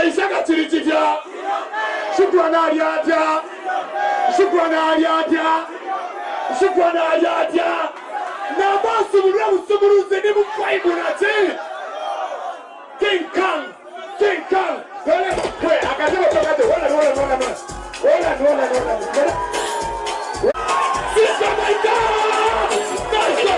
Ishaka chirichitya. Shukrana aliyatya. Shukrana aliyatya. Na basu muluze ni mkwaibu na te. King Kong. Wait, akasema tokate. Hold on. Fik Fameica. Nice.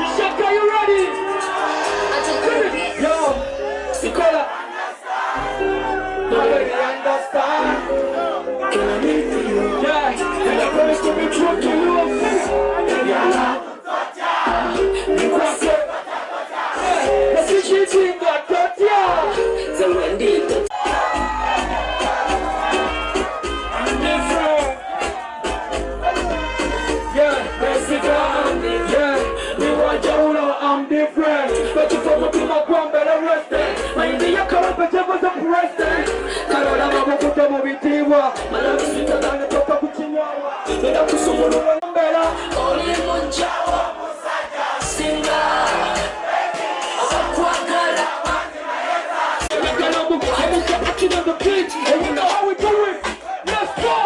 Ishaka, you ready? Yo, Nicola. Nobody understand. Yeah, and I promise to be true to you. I'm different, but you come up to my ground better rested. My India color, but I was a president. Carolina, I'm going to move it here. My love is sweeter than the top of Bushenyi. But I'm so much better. Only Munjawa, Singa. I'm on the beach, and you know how we do it. Let's go.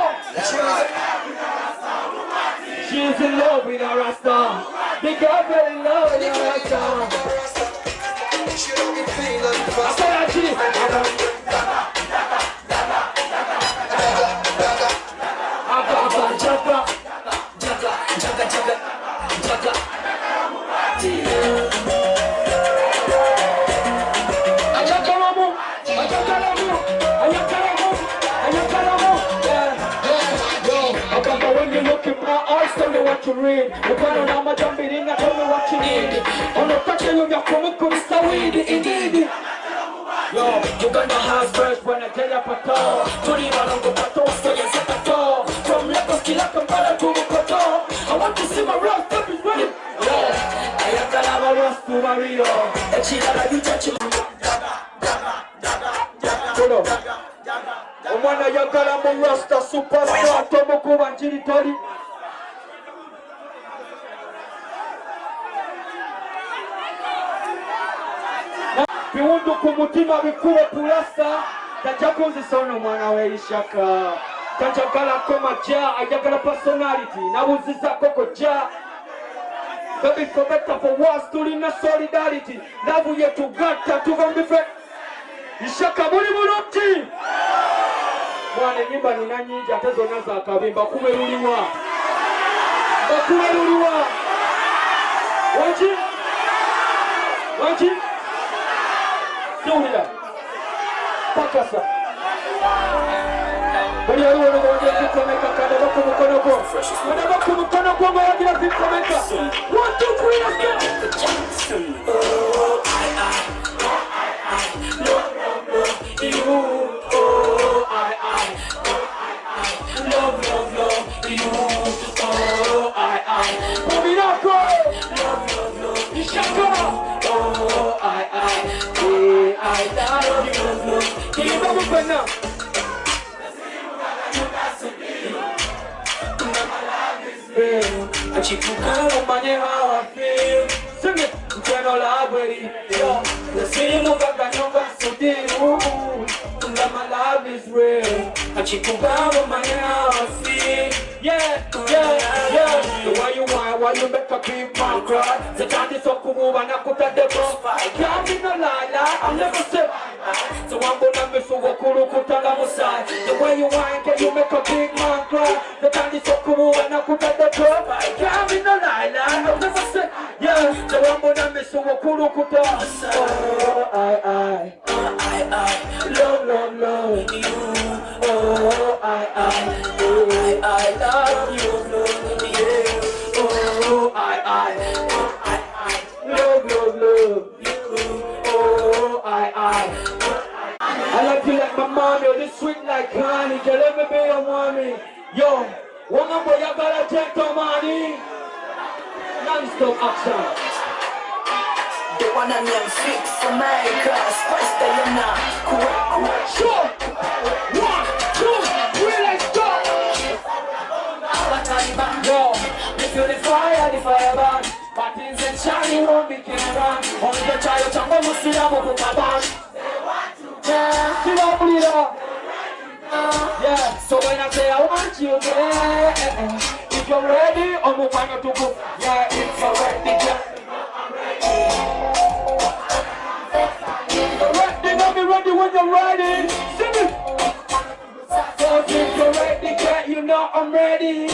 She's in love with a Rasta. The girl fell in love with a Rasta. She don't be feeling fast. Tell me what you read. You can't know my jumping in, tell me what you need. On the touching of your comic book, so indeed. Yo, Uganda has first when I tell you pato. Turi balongo pato, so you set a toe. From Lagos to Kampala to Bukoto. I want to see my rock up is ready. Yo, I have to have a rock to Mario. And she got a new touch. Hold on. Omwana yagala mu Rasta superstar tomukuba njiri toli. Biwundu kumutima bikuwe pulasa. Tajakunzi sono mwana we Ishaka. Tajagala koma ja, ayagala personality. Nabuziza koko ja. Baby for better for worse, tulina solidarity. Nabu yetu gata tuvambife. Ishaka muli muloti. Mwana nyimba nina nyingi ate zonna za kabimba kuberuliwa. Bakuberuliwa. Wanchi? Tulia. Pakasa. Bali yari wono ngoje Fik Fameica kada bakumukono ko. Wana bakumukono ko ngoyagira Fik Fameica. 1 2 3 let's go. Oh, I love you. Oh, I love you. Oh, I Pominako. Love. Ishaka. Oh, I love you. Can you come up now? And she took out of my how I feel. Sing it. no library. Yo, the city move up and no got so deep. My love is real. And she come down with my house. Yeah. The way you want, why you make a big man cry? The time is so cool and I put at the bus. I can't be no lie, I'll never say. So I'm gonna miss you, Wakuru Kutanga Musai. The way you want, can you make a big man cry? The time is so cool and I put at the bus. I can't be no lie, I'll never say. Yeah, so I'm gonna miss you, Wakuru Kutanga Musai. Oh, I love you. Oh, I love you. Yeah. Oh, I love you. Oh, I love you like my mom. You're this sweet like honey. Can let me be your mommy. Yo, woman boy, you gotta take the money. Non-stop action. The one and them Fik Fameica, spice that you're not correct. Sure. 1, 2, 3, let's go. Yo, if you're the fire burn. But in the Charlie won't be can run. On the child, I'm going to see them up my band. Yeah, so when I say I want you, if you're ready, I'm going to go. Yeah, if you're ready, ready when you're ready. Sing it. So if you're ready, girl, you know I'm ready.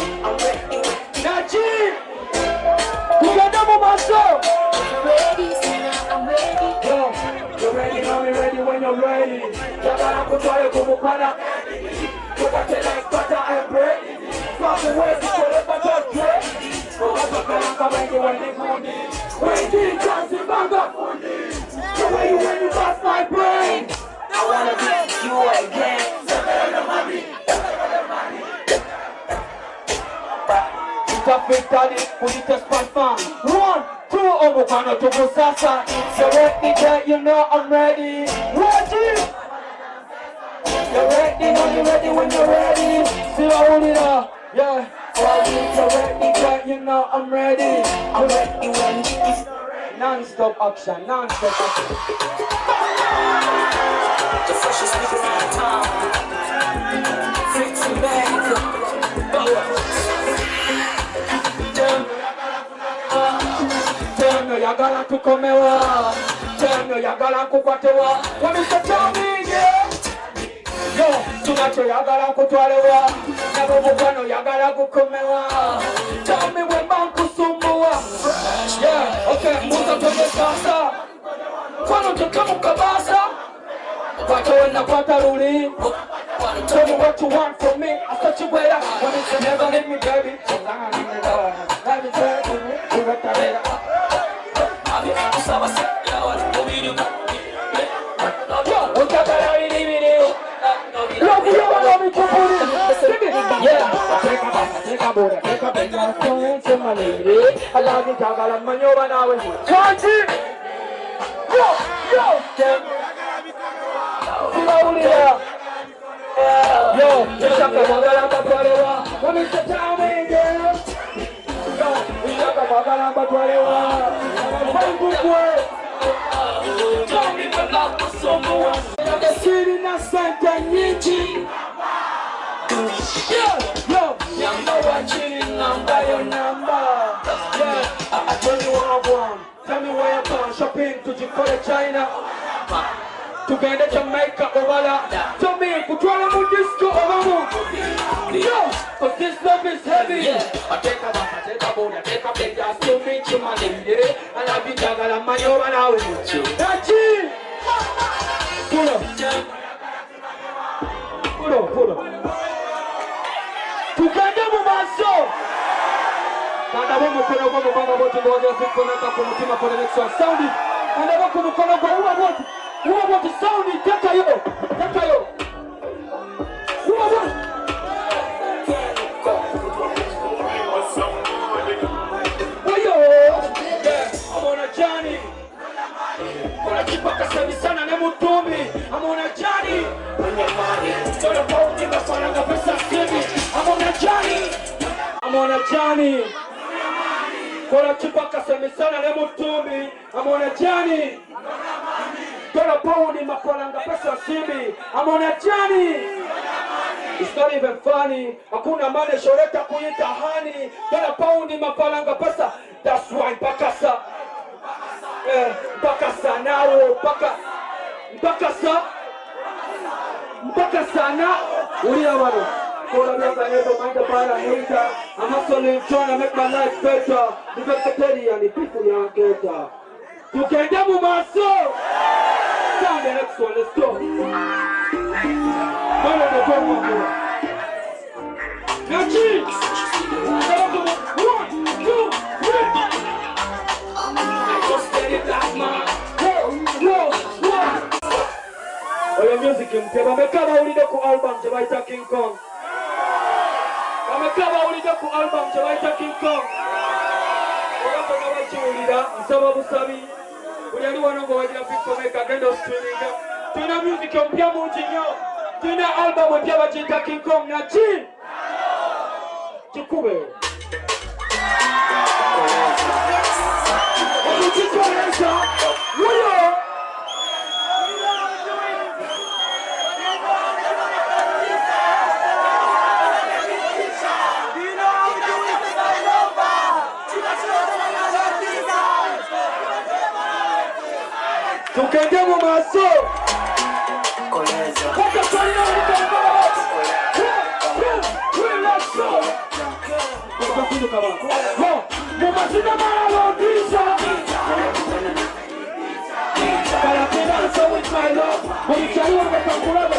Now, G, you got them on my show. I'm ready. Yo, you're ready, now you're ready when you're ready. Jagara kutwaye kumukwana. Kukate like butter and bread. From the way to the butter bread. Kukate wengi wengi fundi. Wengi chansi banga fundi. The way you pass my brain. I wanna be you again. Utafitani kulite spasma. 1, 2, omukano tukusasa. So ready, girl, you know I'm ready. Ready? You're ready, now you're ready when you're ready. See, I hold it up, yeah. So ready, girl, you know I'm ready. I'm ready when it's non-stop action, non-stop action. the freshest nigga around town. Fik Fameica. Temno yagala kukomewa. Temno yagala kukwatewa. Wamisa tami, yeah. Yo, tunacho yagala kutwalewa. Nabo mukano yagala kukomewa. Tell me when man kusumbua. Yeah, okay, musa tobe sasa. Kwano tukamu kabasa. Kwato wena kwata ruli. Tell me what you want from me. I thought you were that. When it's never leave me, baby. Let me tell you, you got that better. Yo, what's up, baby? Love you, love me, yeah, take a boat, take a big ass phone to my lady. I love you, talk about my new one now. Country! Yo! Slowly up. Yo, Ishaka, Magalamba, Twarewa. What is the time, girl? Yo, Ishaka, Magalamba, Twarewa. One good word. Tell me the love for someone. The city na Santa Nichi. Yo, number watching, number your number. Yeah, I tell you what I want. Tell me where you're going. Shopping to Japan, China. Together Jamaica, Ovala. Tell me, Kutuala Mudisco, Ovamu. Yo, cause this love is heavy. I take a bath, I take a boat, I take a bed, I still meet you, my lady. And I'll be Jagala, man, you're an hour with you. That's it. Pull up. Pull up. Together with my soul. Kanda bomu kono bomu banga bote ngoja kukoneka kumutima for the next one. Sound it. Kanda bomu kono kwa uwa bote sound it. Teka yo. Uwa bote. Oyo. Yeah, I'm on a journey. Kona kipaka sabi sana ne mutumi. I'm on a journey. Tona pauti kafana kapesa sibi. I'm on a journey. Kola chipaka semisana le mutumbi. Amona jani. Dola pound mapolanga pesa simbi. Amona jani. It's not even funny. Hakuna mane shoreta kuita hani. Dola pound mapolanga pesa. That's why Bakasa. Bakasa now. Bakasa now. Ulia wano. Kola miaka never mind about a hater. I'm hustling, trying to make my life better. The vegetarian, the people you get. You can demo my soul. Down the next one, let's go. One of the drum one more. Now cheeks. 1, 2, 3. I just get it last man. Whoa. Oh, your music in Teba. Mekaba ulide ku album Jabaita King Kong. Mekaba ulide ku album Jabaita King Kong. Ogambo nabachiulira nsaba busabi. Uli wanongo wajira Fik Fameica gendo streaming. Tuna music mpya mungi nnyo. Tuna album mpya bagiyita King Kong na chi. Kikube. Omukikoleza. Wuyo. Tukende mu maso. Kaka twalina olukamba. Mu mazina malabisa. Kalapina so with my love. Mulichali wamekakulaba.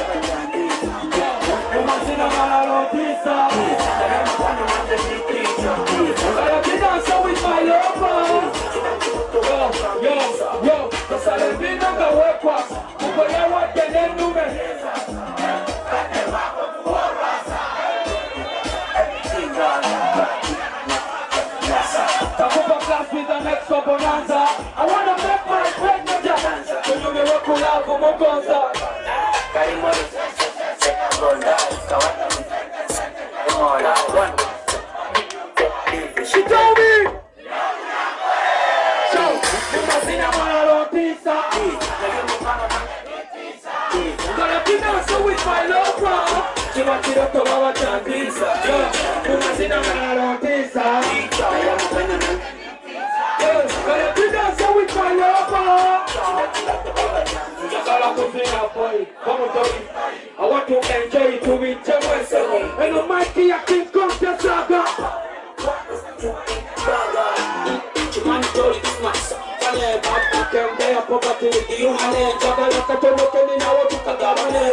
Mu mazina malabisa. Kalapina so with my love. Yo, Salembina nga wekwa, kukolewa tene nume. Takupa class with the next bonanza. I wanna make my pregnant dance. So you may work with love for Mokonza. She told me. So with my love, she wants to talk about Chandisa. Umazina malotisa. So with my love, I want to enjoy it to be myself. And on my key, I can come to Saga. Kembea poverty, you hane jabala katoloke ni nawo tukagabane.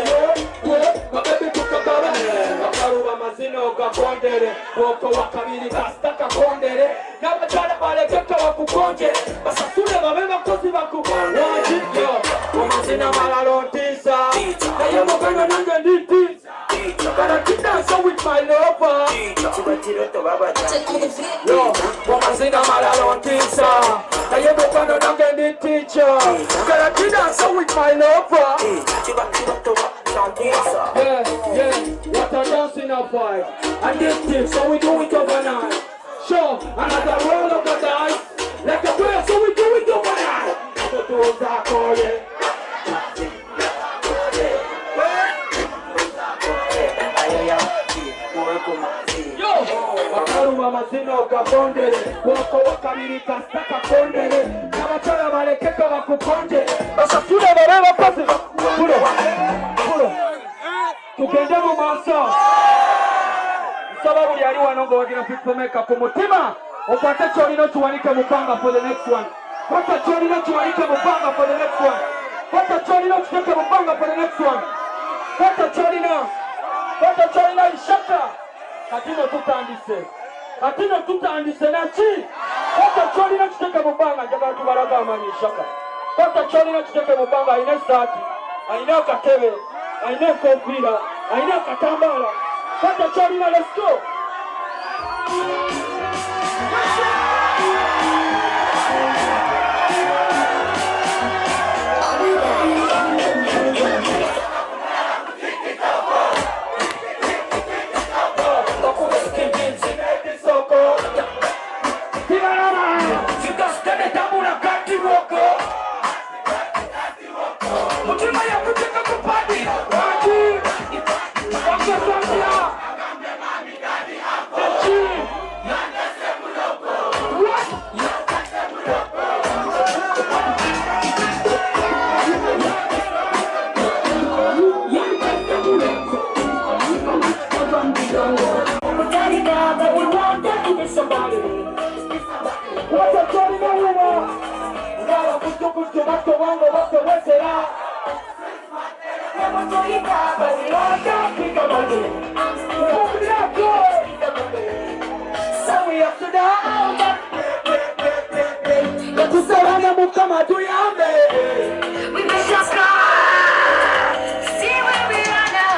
Mabebi tukagabane. Makaruba mazino gakondere, boko wakabiri kastaka kondere. Nabachana balekeka wakukonje, basasule babeba kozi bakubonde. Umazina malalotisa, naye mugano nange nditi. So with my lover. Yo, umazina malalotisa. I am a fan of the teacher. Gotta be dancing with my lover. Yeah, what a dancing up vibe. And this thing, so we do it overnight. Sure, another roll of the dice. Like a prayer, so we do it overnight. So do that, Makaruma mazino gabondere, wako wakabiri kastaka kondere, nabachara balekeka bakukonje, basasule bareba pasi, pulo, tukende mu maso, sababu yali wanongo wagira Fik Fameica ku mutima, okwate kyolina tuwanike mupanga for the next one, kwate kyolina tuwanike mupanga for the next one, kwate kyolina tuteke mupanga for the next one, kwate kyolina Ishaka. Katino tutandise nachi. Kota choli na tuteke mubanga njagala tubalaga amanyi Ishaka. Kota choli na tuteke mubanga aina sati, aina katebe, aina konfira, aina katambala. Kota choli na let's go. but we want that to be somebody. What a jolly woman! Ngaba kutukutu mato wango wako wesera. Never go you down, but we want that to be somebody. So we have to down. Kusarana mukama tuyambe. We miss your sky. See where we are now.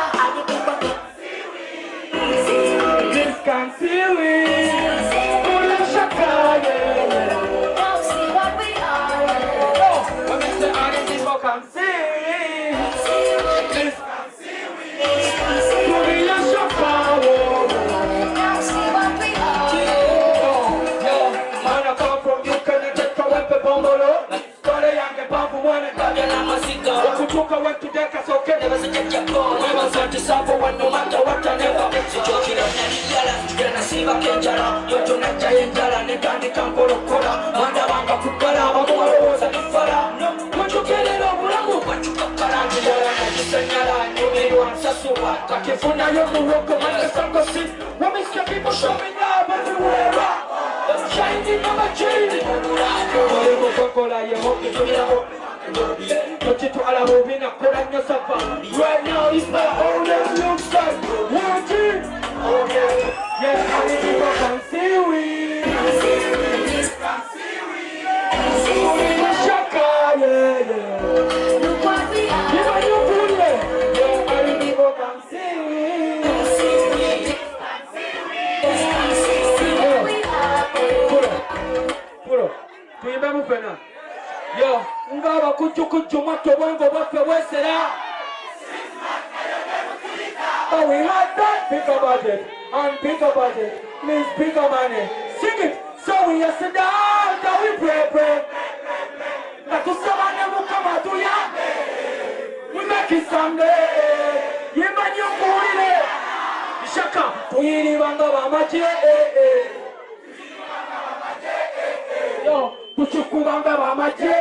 This can see we. Ishaka, yeah. Don't see what we are. Oh, when we say all these people can see. This can see we. Ishaka, Don't see what we are. yeah. Man, I come from you, can you take a weapon, bungalow? Okutuka wetu deka soke never say check your phone. Never say to suffer one no matter what I never. Sichokira naliyala tena siba kenjala yoto na jayenjala netandika nkolokola manda banga kukala abamolowoza tufala muchokelera obulamu bwachukakala njala nakisenyala nyumirwa nsasuwa kakifuna yomuwoko mangesangosi wamisya people show me love everywhere. Shining on my chain. Right now it's my own and looks like working. Yeah, how many people can see we? Ishaka, yeah. Look what we are. Yeah, how many people can see we? Puro, tuimbe mupena. Yo, ngaba kuchukuchu mato wango wafe wesera. But we had that bigger budget and bigger budget means bigger money. Sing it. So we have to down that we pray. That to someone never come out to ya. We make it someday. You man you go Ishaka, tuiri wanga wamaje. Yo, kuchukubanga wamaje.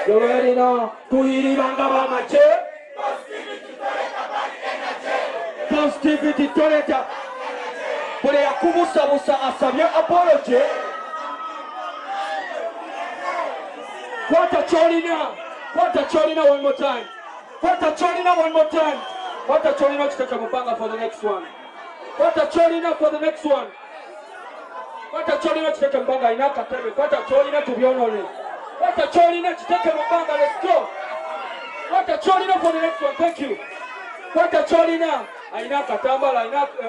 You already know. Tuiri wanga wamaje. Positivity toleta. Bule yakubusa asabye apology. Kwata Cholina one more time. Kwata Cholina one more time. Kwata Cholina kitaka mupanga for the next one. Kwata Cholina for the next one. Kwata Cholina kitaka mupanga inaka tebe. Kwata Cholina to be honored. Kwata Cholina kitaka mupanga, let's go. Kwata Cholina for the next one, thank you. Kwata Cholina aina katambala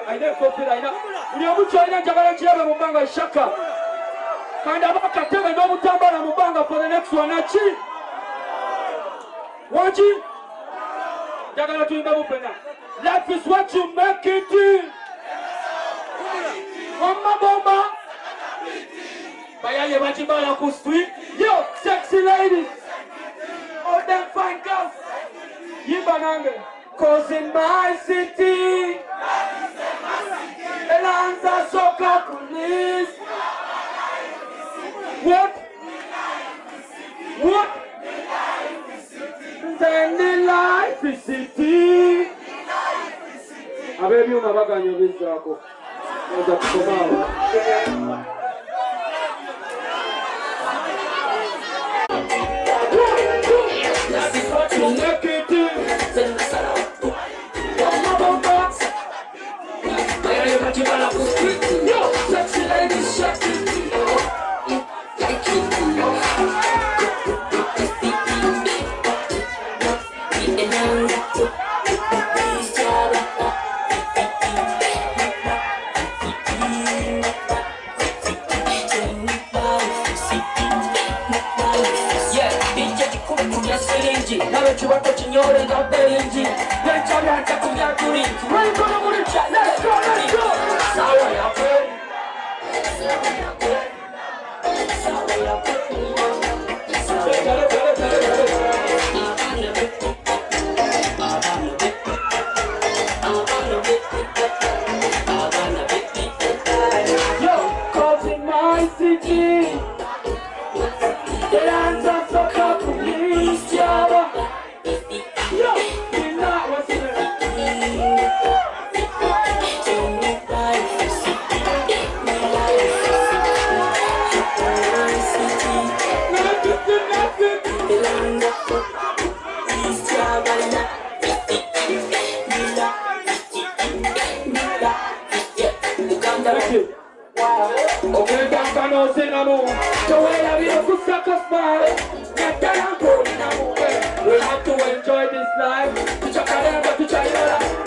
aina kofira aina. Uliyomu Cholina njagala chiyabe mupanga Ishaka. Kanda baka tebe no mutambala mupanga for the next one. Achi. Waji. Njagala tuimba mupena. Life is what you make it in. Mama bomba. Bayaye bajibala ku street. Yo, sexy ladies. All them fine girls. Yibanange. Cause in my city, Elanza Soka Police. What? Then the life is city. Abebi unabaga nyobizi wako. Oza kukomawa. Yo, sexy ladies, sexy. Nawe chubako chinyore na belinji. Nechana hata kumya turinzi. We're gonna move it, let's go. Sawa ya kweli. Yo, cause in my city, the lands of Soka Police, Java. Yo, you're not what's in it. namu. The way I be a good sucker smile. We have to enjoy this life. To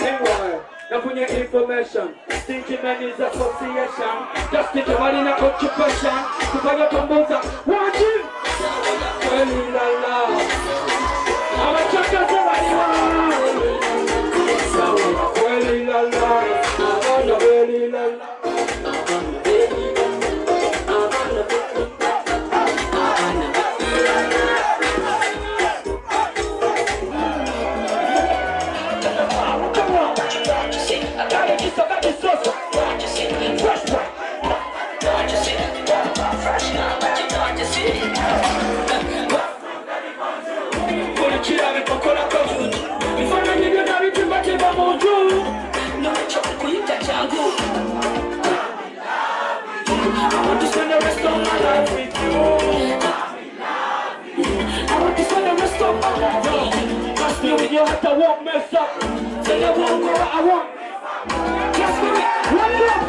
meanwhile, nafunye information. Thinking man is association. Just think about in a occupation. Kufanya tomboza. Watching. Kweli la la. Amachaka somebody wa. Kweli la la. Kweli la la. I want to spend the rest of my life with you. I want to spend the rest of my life with you. Trust me with your heart, I won't mess up. Tell you won't go, I won't. Trust me with one more.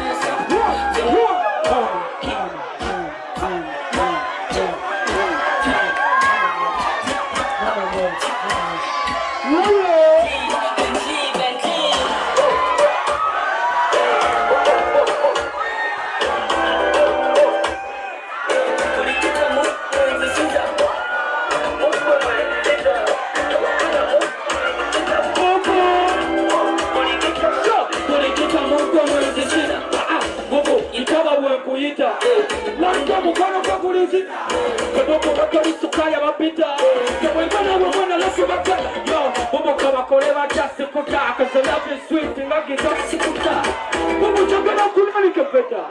Wanda mukano kwa kulizi Kadoko bakali sukaya mapita Kawengana mwana lasu bakala Yo, bobo kama koleva jasi kuta Cause the love is sweet, ngaki jasi kuta Bobo chakana kulani kepeta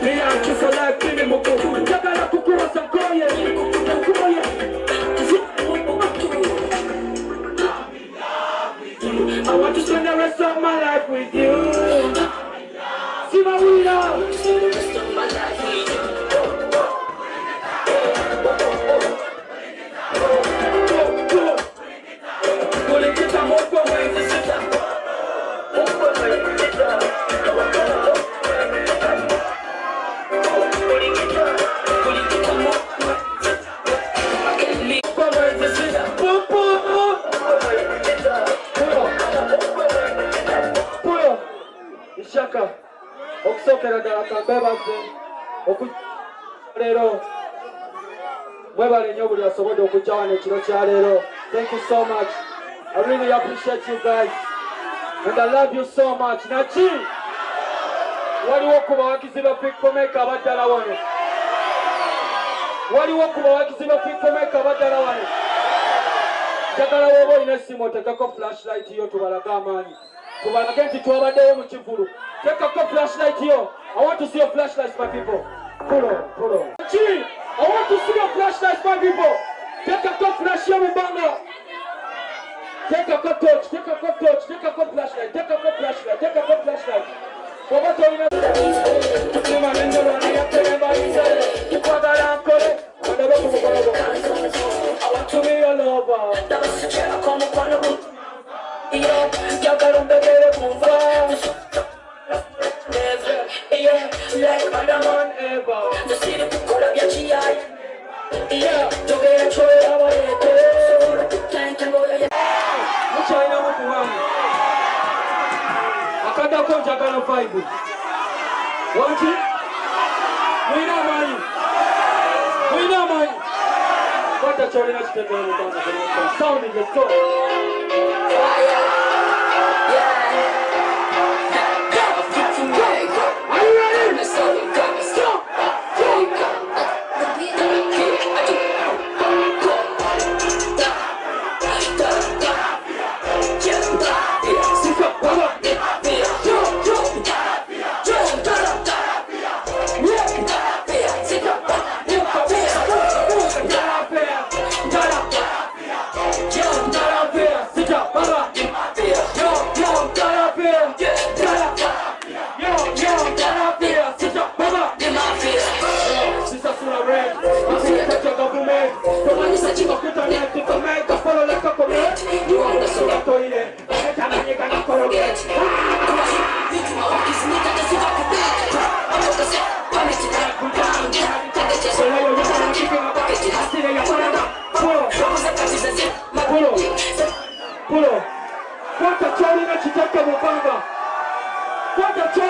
Pia kisa life kini muku Chakana kukura sankoye Kukuye I want to spend the rest of my life with you. See my winner. Spend the rest of my life with you. Ishaka, okusokera ddala kambebaze okuleero mwebale nnyo buli asobodde okujja wano ekiro kya leero. Thank you so much. I really appreciate you guys and I love you so much. Naki waliwo ku bawagizi ba Fik Fameica abaddala wano, waliwo ku bawagizi ba Fik Fameica abaddala wano. Njagala woba olina essimu otekeko flashlight yo tubalaga amaanyi. Kubalage nti twabaddeyo mu kivulu. Tekako flashlight yo. I want to see your flashlights, my people. Pull on. Gee, I want to see your flashlights, my people. Tekako flash yo mubanga. Tekako torch, tekako flashlight, tekako flashlight. Wabato ina Tukima nendo wani ya temba inzale. Tukwagala Ankole. Wadaba kumukologo. I want to be your lover. Tabasichera kumukologo. Yeah, y'all better move on. Never, yeah, like Madam ever. The city could have your GI. Yeah, to get a choice of it. Can't go to China with one. I can't go to Japan 5. Want it? We know money. What the China is going to do? Sound in the store.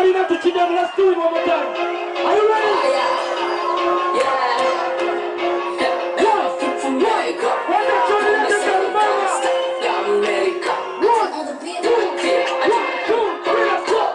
Marina to Chidam, let's do it one more time. Are you ready? Fik Fameica. One more time, let's go, mama. I'm ready. 1, 2, 3, let's go.